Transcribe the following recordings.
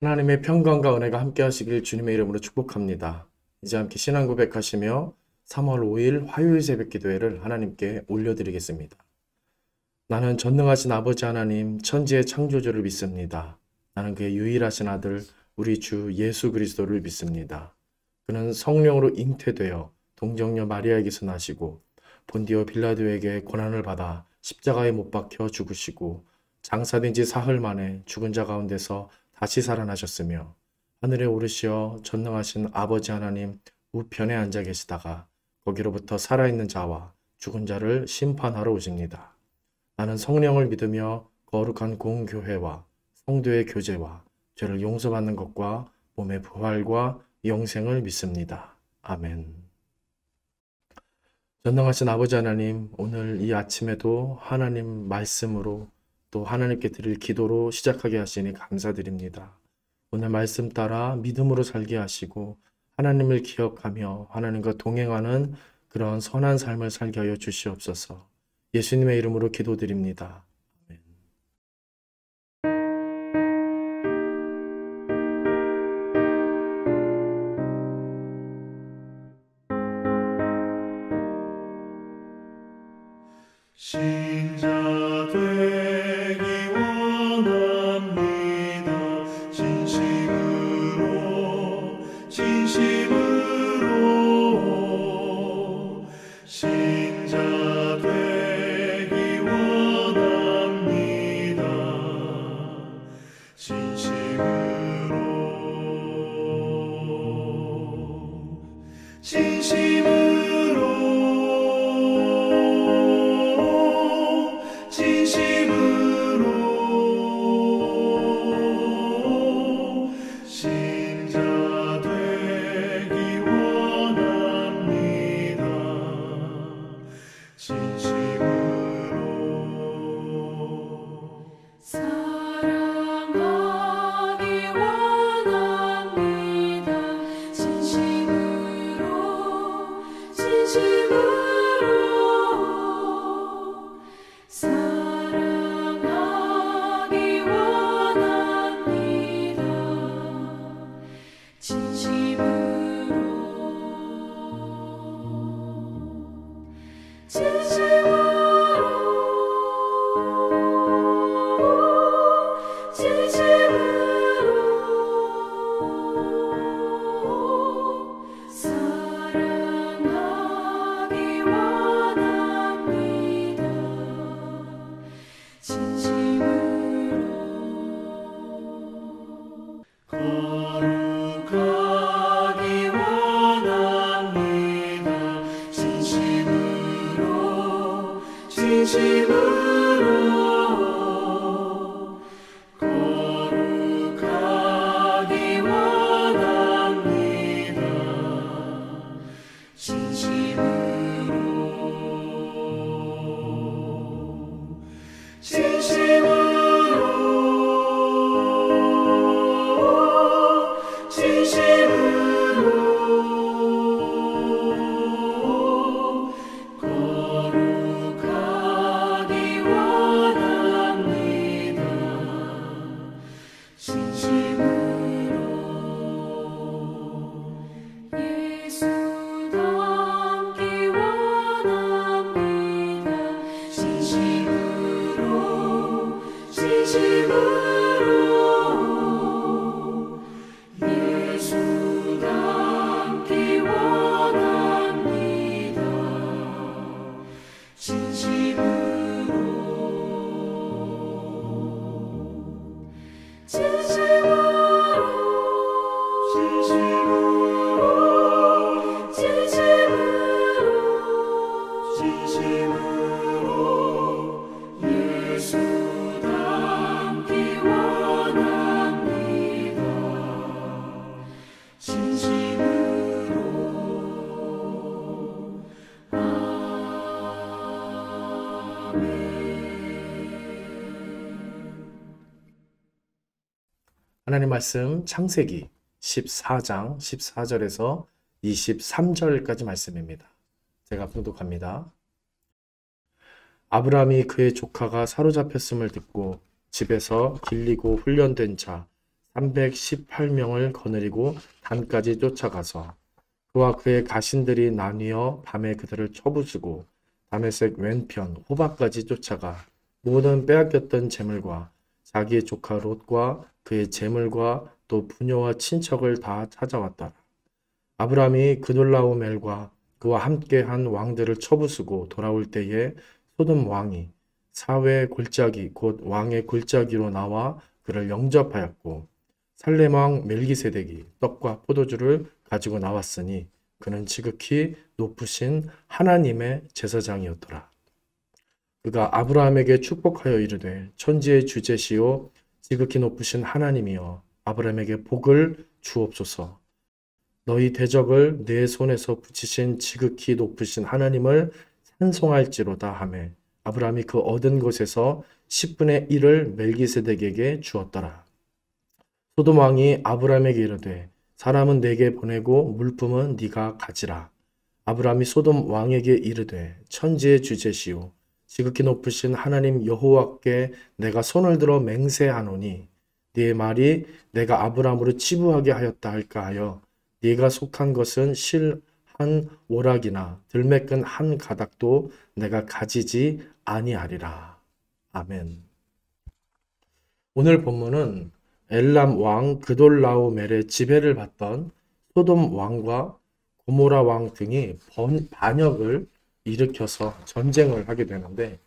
하나님의 평강과 은혜가 함께 하시길 주님의 이름으로 축복합니다. 이제 함께 신앙 고백하시며 3월 5일 화요일 새벽 기도회를 하나님께 올려드리겠습니다. 나는 전능하신 아버지 하나님 천지의 창조주를 믿습니다. 나는 그의 유일하신 아들 우리 주 예수 그리스도를 믿습니다. 그는 성령으로 잉태되어 동정녀 마리아에게서 나시고 본디오 빌라도에게 고난을 받아 십자가에 못 박혀 죽으시고 장사된 지 사흘 만에 죽은 자 가운데서 다시 살아나셨으며 하늘에 오르시어 전능하신 아버지 하나님 우편에 앉아 계시다가 거기로부터 살아있는 자와 죽은 자를 심판하러 오십니다. 나는 성령을 믿으며 거룩한 공교회와 성도의 교제와 죄를 용서받는 것과 몸의 부활과 영생을 믿습니다. 아멘. 전능하신 아버지 하나님, 오늘 이 아침에도 하나님 말씀으로 또 하나님께 드릴 기도로 시작하게 하시니 감사드립니다. 오늘 말씀 따라 믿음으로 살게 하시고 하나님을 기억하며 하나님과 동행하는 그런 선한 삶을 살게 하여 주시옵소서. 예수님의 이름으로 기도드립니다. 아멘. 신자 되기 원합니다. 진심으로 신자 되기 원합니다. 진심으로 신자 되기 원합니다. 진심으로 사랑하기 원합니다. 진심으로 사랑하기 원합니다. 사랑하기 원합니다. 진심으로 거룩하기 원합니다. 진심으로 거룩하기 원합니다. 진심으로 거룩하기 원합니다. 진심으로 예수 닮기 원합니다. 진심으로 예수 닮기 원합니다. 진심으로 예수 닮기 원합니다. 진심으로 하나님 말씀 창세기 14장 14절에서 23절까지 말씀입니다. 제가 봉독합니다. 아브라함이 그의 조카가 사로잡혔음을 듣고 집에서 길리고 훈련된 자 318명을 거느리고 단까지 쫓아가서 그와 그의 가신들이 나뉘어 밤에 그들을 쳐부수고 다메섹 왼편 호박까지 쫓아가 모든 빼앗겼던 재물과 자기의 조카 롯과 그의 재물과 또 부녀와 친척을 다 찾아왔더라. 아브라함이 그돌라오멜과 그와 함께한 왕들을 쳐부수고 돌아올 때에 소돔 왕이 사회 골짜기 곧 왕의 골짜기로 나와 그를 영접하였고 살렘 왕 멜기세덱이 떡과 포도주를 가지고 나왔으니 그는 지극히 높으신 하나님의 제사장이었더라. 그가 아브라함에게 축복하여 이르되 천지의 주제시요 지극히 높으신 하나님이여 아브라함에게 복을 주옵소서. 너희 대적을 내 손에서 붙이신 지극히 높으신 하나님을 찬송할지로다 하매 아브라함이 그 얻은 것에서 10분의 1을 멜기세덱에게 주었더라. 소돔 왕이 아브라함에게 이르되 사람은 내게 보내고 물품은 네가 가지라. 아브라함이 소돔 왕에게 이르되 천지의 주제시오 지극히 높으신 하나님 여호와께 내가 손을 들어 맹세하노니 네 말이 내가 아브라함으로 치부하게 하였다 할까 하여 네가 속한 것은 실 한 오락이나 들매끈 한 가닥도 내가 가지지 아니하리라. 아멘. 오늘 본문은 엘람 왕 그돌라오멜의 지배를 받던 소돔 왕과 고모라 왕 등이 반역을 일으켜서 전쟁을 하게 되는데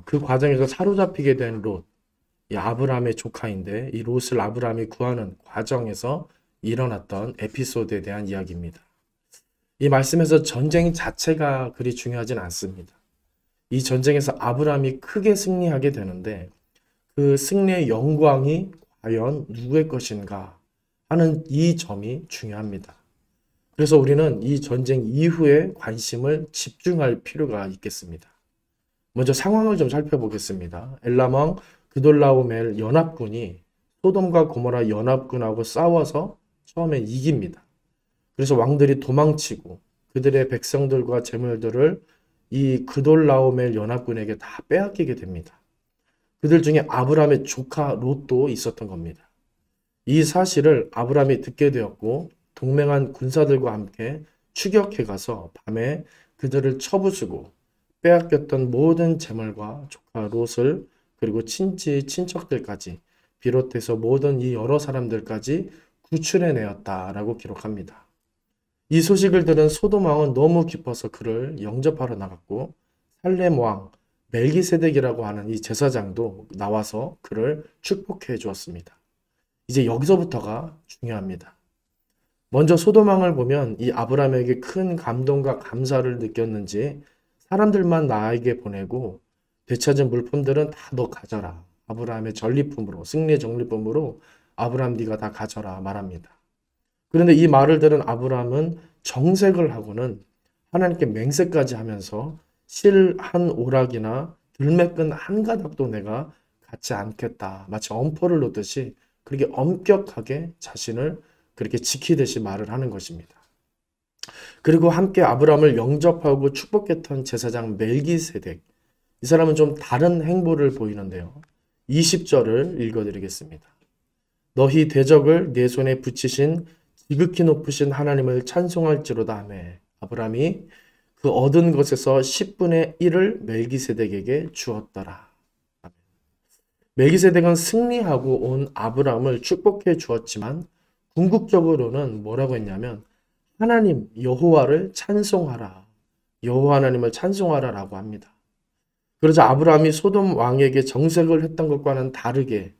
그 과정에서 사로잡히게 된 롯, 이 아브라함의 조카인데 이 롯을 아브라함이 구하는 과정에서 일어났던 에피소드에 대한 이야기입니다. 이 말씀에서 전쟁 자체가 그리 중요하진 않습니다. 이 전쟁에서 아브라함이 크게 승리하게 되는데 그 승리의 영광이 과연 누구의 것인가 하는 이 점이 중요합니다. 그래서 우리는 이 전쟁 이후에 관심을 집중할 필요가 있겠습니다. 먼저 상황을 좀 살펴보겠습니다. 엘람 왕 그돌라오멜 연합군이 소돔과 고모라 연합군하고 싸워서 처음에 이깁니다. 그래서 왕들이 도망치고 그들의 백성들과 재물들을 이 그돌라오멜 연합군에게 다 빼앗기게 됩니다. 그들 중에 아브라함의 조카 롯도 있었던 겁니다. 이 사실을 아브라함이 듣게 되었고 동맹한 군사들과 함께 추격해 가서 밤에 그들을 쳐부수고 빼앗겼던 모든 재물과 조카 롯을 그리고 친척들까지 비롯해서 모든 이 여러 사람들까지 구출해내었다라고 기록합니다. 이 소식을 들은 소돔 왕은 너무 기뻐서 그를 영접하러 나갔고 살렘 왕 멜기세덱이라고 하는 이 제사장도 나와서 그를 축복해 주었습니다. 이제 여기서부터가 중요합니다. 먼저 소돔 왕을 보면 이 아브라함에게 큰 감동과 감사를 느꼈는지 사람들만 나에게 보내고 되찾은 물품들은 다 너 가져라. 아브라함의 전리품으로 승리의 전리품으로 아브라함 네가 다 가져라 말합니다. 그런데 이 말을 들은 아브라함은 정색을 하고는 하나님께 맹세까지 하면서 실 한 오락이나 들매끈 한 가닥도 내가 갖지 않겠다. 마치 엄포를 놓듯이 그렇게 엄격하게 자신을 그렇게 지키듯이 말을 하는 것입니다. 그리고 함께 아브라함을 영접하고 축복했던 제사장 멜기세덱. 이 사람은 좀 다른 행보를 보이는데요. 20절을 읽어드리겠습니다. 너희 대적을 내 손에 붙이신 지극히 높으신 하나님을 찬송할지로다 하매 아브라함이 그 얻은 것에서 10분의 1을 멜기세덱에게 주었더라. 멜기세덱은 승리하고 온 아브라함을 축복해 주었지만 궁극적으로는 뭐라고 했냐면 하나님 여호와를 찬송하라. 여호와 하나님을 찬송하라라고 합니다. 그러자 아브라함이 소돔 왕에게 정색을 했던 것과는 다르게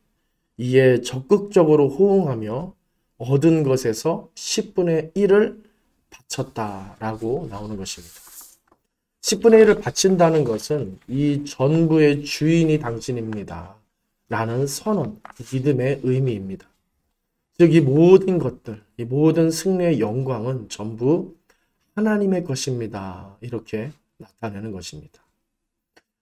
이에 적극적으로 호응하며 얻은 것에서 10분의 1을 바쳤다라고 나오는 것입니다. 10분의 1을 바친다는 것은 이 전부의 주인이 당신입니다. 라는 선언, 믿음의 의미입니다. 즉, 이 모든 것들, 이 모든 승리의 영광은 전부 하나님의 것입니다. 이렇게 나타내는 것입니다.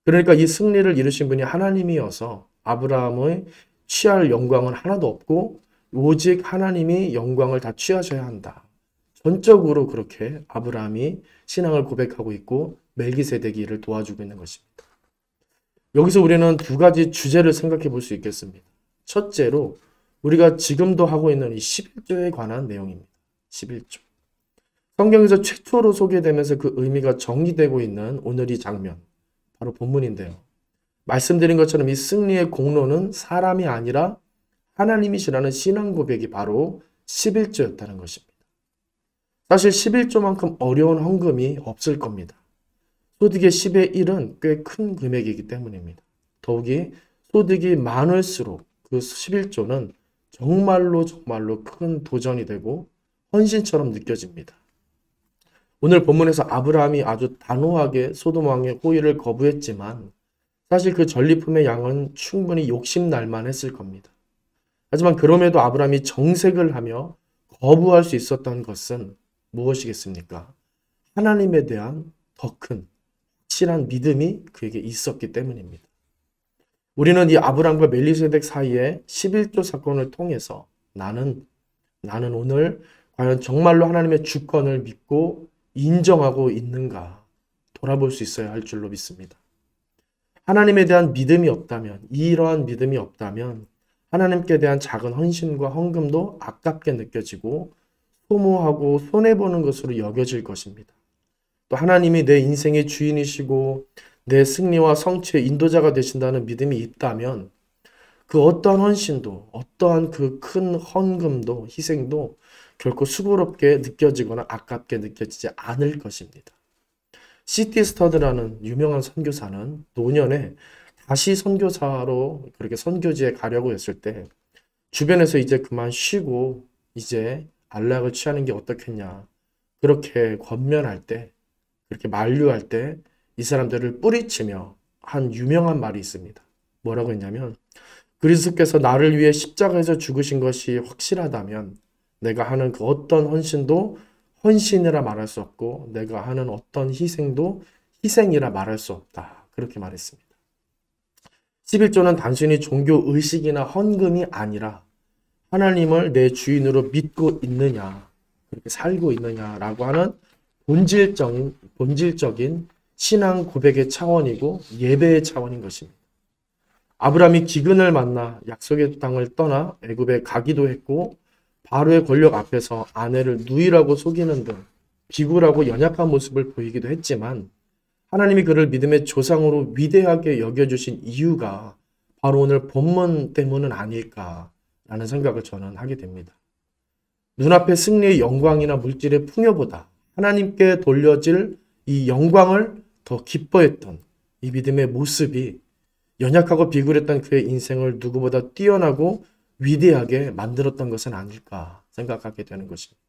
그러니까 이 승리를 이루신 분이 하나님이어서 아브라함의 취할 영광은 하나도 없고 오직 하나님이 영광을 다 취하셔야 한다. 전적으로 그렇게 아브라함이 신앙을 고백하고 있고 멜기세덱이 이를 도와주고 있는 것입니다. 여기서 우리는 두 가지 주제를 생각해 볼 수 있겠습니다. 첫째로 우리가 지금도 하고 있는 이 11조에 관한 내용입니다. 11조. 성경에서 최초로 소개되면서 그 의미가 정리되고 있는 오늘 이 장면, 바로 본문인데요. 말씀드린 것처럼 이 승리의 공로는 사람이 아니라 하나님이시라는 신앙 고백이 바로 11조였다는 것입니다. 사실 11조만큼 어려운 헌금이 없을 겁니다. 소득의 10의 1은 꽤 큰 금액이기 때문입니다. 더욱이 소득이 많을수록 그 11조는 정말로 큰 도전이 되고 헌신처럼 느껴집니다. 오늘 본문에서 아브라함이 아주 단호하게 소돔 왕의 호의를 거부했지만 사실 그 전리품의 양은 충분히 욕심날만 했을 겁니다. 하지만 그럼에도 아브라함이 정색을 하며 거부할 수 있었던 것은 무엇이겠습니까? 하나님에 대한 더 큰 확실한 믿음이 그에게 있었기 때문입니다. 우리는 이 아브라함과 멜리세덱 사이의 11조 사건을 통해서 나는 오늘 과연 정말로 하나님의 주권을 믿고 인정하고 있는가 돌아볼 수 있어야 할 줄로 믿습니다. 하나님에 대한 믿음이 없다면, 이러한 믿음이 없다면 하나님께 대한 작은 헌신과 헌금도 아깝게 느껴지고 소모하고 손해보는 것으로 여겨질 것입니다. 또 하나님이 내 인생의 주인이시고 내 승리와 성취의 인도자가 되신다는 믿음이 있다면 그 어떠한 헌신도, 어떠한 그 큰 헌금도, 희생도 결코 수고롭게 느껴지거나 아깝게 느껴지지 않을 것입니다. C.T. 스터드라는 유명한 선교사는 노년에 다시 선교사로 그렇게 선교지에 가려고 했을 때 주변에서 이제 그만 쉬고 이제 안락을 취하는 게 어떻겠냐 그렇게 권면할 때, 그렇게 만류할 때 이 사람들을 뿌리치며 한 유명한 말이 있습니다. 뭐라고 했냐면, 그리스도께서 나를 위해 십자가에서 죽으신 것이 확실하다면 내가 하는 그 어떤 헌신도 헌신이라 말할 수 없고 내가 하는 어떤 희생도 희생이라 말할 수 없다. 그렇게 말했습니다. 11조는 단순히 종교 의식이나 헌금이 아니라 하나님을 내 주인으로 믿고 있느냐, 그렇게 살고 있느냐라고 하는 본질적인 신앙 고백의 차원이고 예배의 차원인 것입니다. 아브라함이 기근을 만나 약속의 땅을 떠나 애굽에 가기도 했고 바로의 권력 앞에서 아내를 누이라고 속이는 등 비굴하고 연약한 모습을 보이기도 했지만 하나님이 그를 믿음의 조상으로 위대하게 여겨주신 이유가 바로 오늘 본문 때문은 아닐까라는 생각을 저는 하게 됩니다. 눈앞의 승리의 영광이나 물질의 풍요보다 하나님께 돌려질 이 영광을 더 기뻐했던 이 믿음의 모습이 연약하고 비굴했던 그의 인생을 누구보다 뛰어나고 위대하게 만들었던 것은 아닐까 생각하게 되는 것입니다.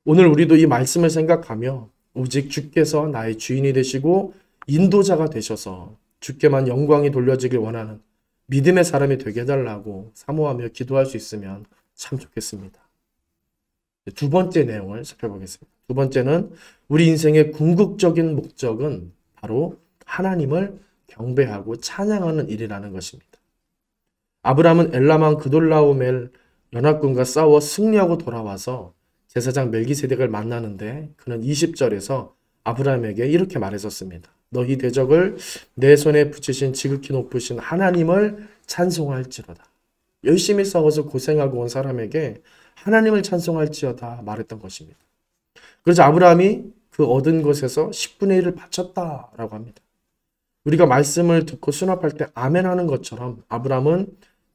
오늘 우리도 이 말씀을 생각하며 오직 주께서 나의 주인이 되시고 인도자가 되셔서 주께만 영광이 돌려지길 원하는 믿음의 사람이 되게 해달라고 사모하며 기도할 수 있으면 참 좋겠습니다. 두 번째 내용을 살펴보겠습니다. 두 번째는 우리 인생의 궁극적인 목적은 바로 하나님을 경배하고 찬양하는 일이라는 것입니다. 아브라함은 엘라만 그돌라오멜 연합군과 싸워 승리하고 돌아와서 제사장 멜기세덱을 만나는데 그는 20절에서 아브라함에게 이렇게 말했었습니다. 너희 대적을 내 손에 붙이신 지극히 높으신 하나님을 찬송할지로다. 열심히 싸워서 고생하고 온 사람에게 하나님을 찬송할지어다 말했던 것입니다. 그래서 아브라함이 그 얻은 것에서 10분의 1을 바쳤다라고 합니다. 우리가 말씀을 듣고 수납할 때 아멘 하는 것처럼 아브라함은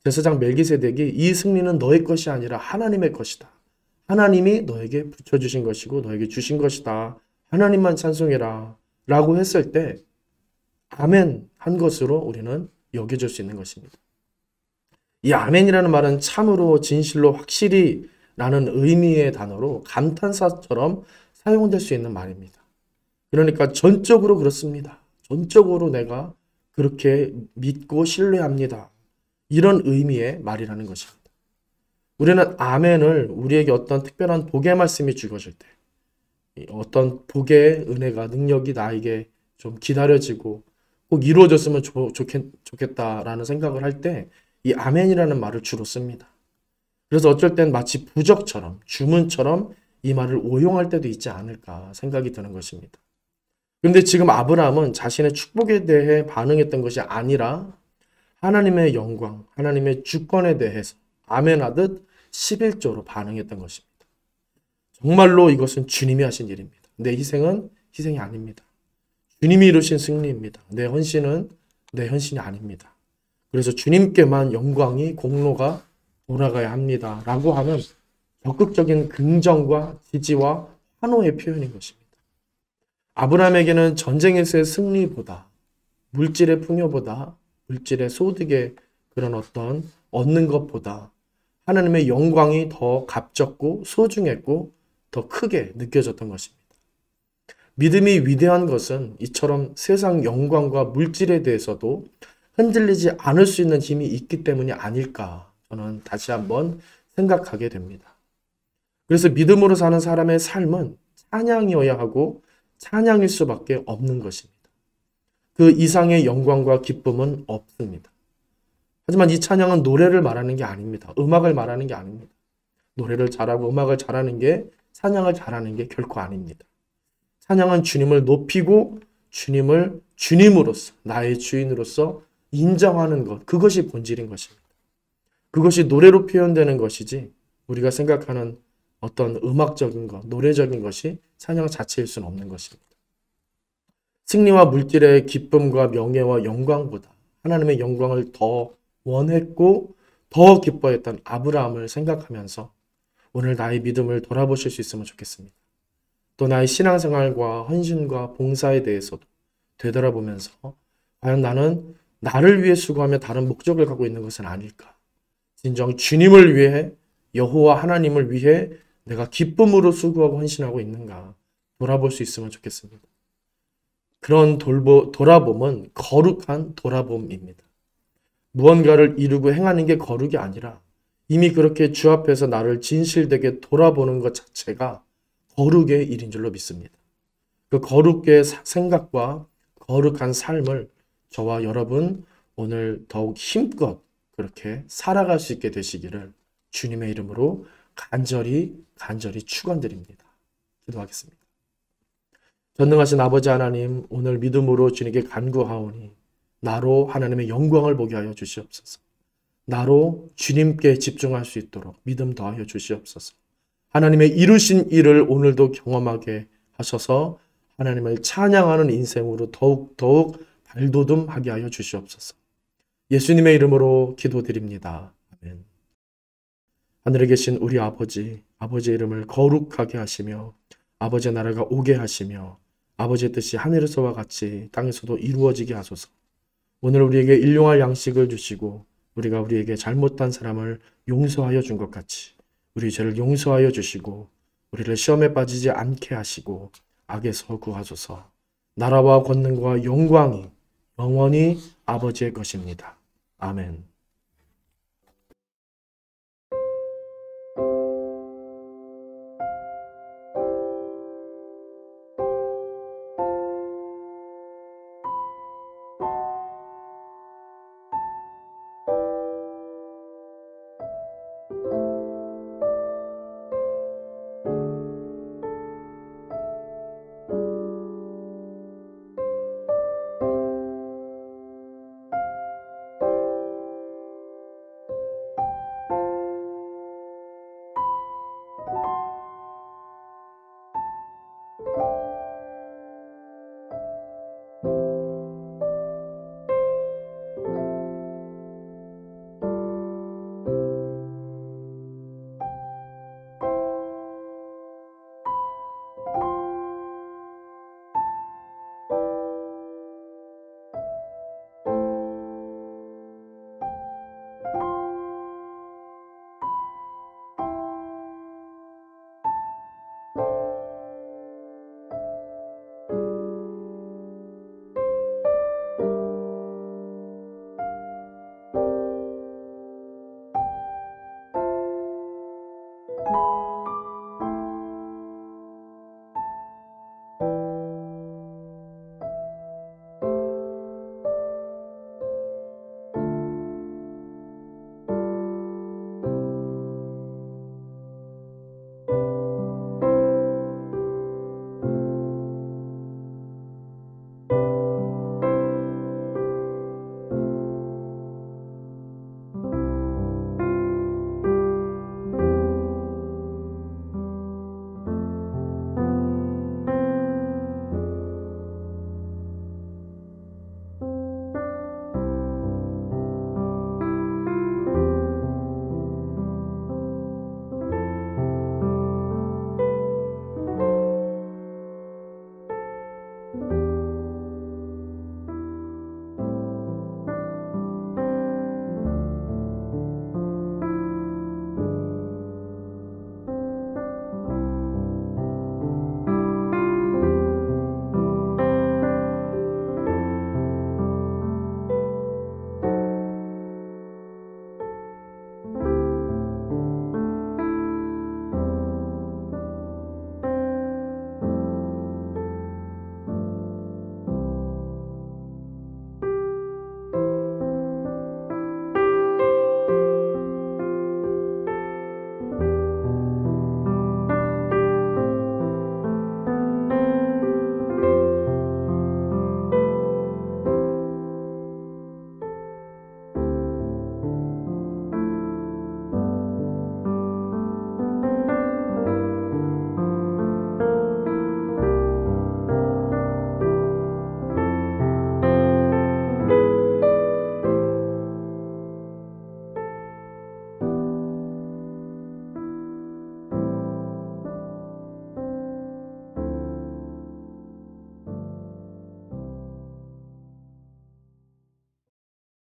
제사장 멜기세덱이 이 승리는 너의 것이 아니라 하나님의 것이다. 하나님이 너에게 붙여주신 것이고 너에게 주신 것이다. 하나님만 찬송해라 라고 했을 때 아멘 한 것으로 우리는 여겨질 수 있는 것입니다. 이 아멘이라는 말은 참으로 진실로 확실히 라는 의미의 단어로 감탄사처럼 사용될 수 있는 말입니다. 그러니까 전적으로 그렇습니다. 전적으로 내가 그렇게 믿고 신뢰합니다. 이런 의미의 말이라는 것입니다. 우리는 아멘을 우리에게 어떤 특별한 복의 말씀이 주어질 때, 어떤 복의 은혜가 능력이 나에게 좀 기다려지고 꼭 이루어졌으면 좋겠다라는 생각을 할 때 이 아멘이라는 말을 주로 씁니다. 그래서 어쩔 땐 마치 부적처럼 주문처럼 이 말을 오용할 때도 있지 않을까 생각이 드는 것입니다. 그런데 지금 아브라함은 자신의 축복에 대해 반응했던 것이 아니라 하나님의 영광, 하나님의 주권에 대해서 아멘하듯 11조로 반응했던 것입니다. 정말로 이것은 주님이 하신 일입니다. 내 희생은 희생이 아닙니다. 주님이 이루신 승리입니다. 내 헌신은 내 헌신이 아닙니다. 그래서 주님께만 영광이 공로가 돌아가야 합니다. 라고 하는 적극적인 긍정과 지지와 환호의 표현인 것입니다. 아브라함에게는 전쟁에서의 승리보다 물질의 풍요보다 물질의 소득의 그런 어떤 얻는 것보다 하나님의 영광이 더 값졌고 소중했고 더 크게 느껴졌던 것입니다. 믿음이 위대한 것은 이처럼 세상 영광과 물질에 대해서도 흔들리지 않을 수 있는 힘이 있기 때문이 아닐까 저는 다시 한번 생각하게 됩니다. 그래서 믿음으로 사는 사람의 삶은 찬양이어야 하고 찬양일 수밖에 없는 것입니다. 그 이상의 영광과 기쁨은 없습니다. 하지만 이 찬양은 노래를 말하는 게 아닙니다. 음악을 말하는 게 아닙니다. 노래를 잘하고 음악을 잘하는 게 찬양을 잘하는 게 결코 아닙니다. 찬양은 주님을 높이고 주님을 주님으로서 나의 주인으로서 인정하는 것, 그것이 본질인 것입니다. 그것이 노래로 표현되는 것이지 우리가 생각하는 어떤 음악적인 것, 노래적인 것이 찬양 자체일 수는 없는 것입니다. 승리와 물질의 기쁨과 명예와 영광보다 하나님의 영광을 더 원했고 더 기뻐했던 아브라함을 생각하면서 오늘 나의 믿음을 돌아보실 수 있으면 좋겠습니다. 또 나의 신앙생활과 헌신과 봉사에 대해서도 되돌아보면서 과연 나는 나를 위해 수고하며 다른 목적을 갖고 있는 것은 아닐까? 진정 주님을 위해 여호와 하나님을 위해 내가 기쁨으로 수고하고 헌신하고 있는가 돌아볼 수 있으면 좋겠습니다. 그런 돌아봄은 거룩한 돌아봄입니다. 무언가를 이루고 행하는 게 거룩이 아니라 이미 그렇게 주 앞에서 나를 진실되게 돌아보는 것 자체가 거룩의 일인 줄로 믿습니다. 그 거룩의 생각과 거룩한 삶을 저와 여러분 오늘 더욱 힘껏 그렇게 살아갈 수 있게 되시기를 주님의 이름으로 간절히 축원드립니다. 기도하겠습니다. 전능하신 아버지 하나님, 오늘 믿음으로 주님께 간구하오니 나로 하나님의 영광을 보게 하여 주시옵소서. 나로 주님께 집중할 수 있도록 믿음 더하여 주시옵소서. 하나님의 이루신 일을 오늘도 경험하게 하셔서 하나님을 찬양하는 인생으로 더욱 발돋움하게 하여 주시옵소서. 예수님의 이름으로 기도드립니다. 아멘. 하늘에 계신 우리 아버지의 이름을 거룩하게 하시며 아버지의 나라가 오게 하시며 아버지의 뜻이 하늘에서와 같이 땅에서도 이루어지게 하소서. 오늘 우리에게 일용할 양식을 주시고 우리가 우리에게 잘못한 사람을 용서하여 준 것 같이 우리 죄를 용서하여 주시고 우리를 시험에 빠지지 않게 하시고 악에서 구하소서. 나라와 권능과 영광이 영원히 아버지의 것입니다. 아멘.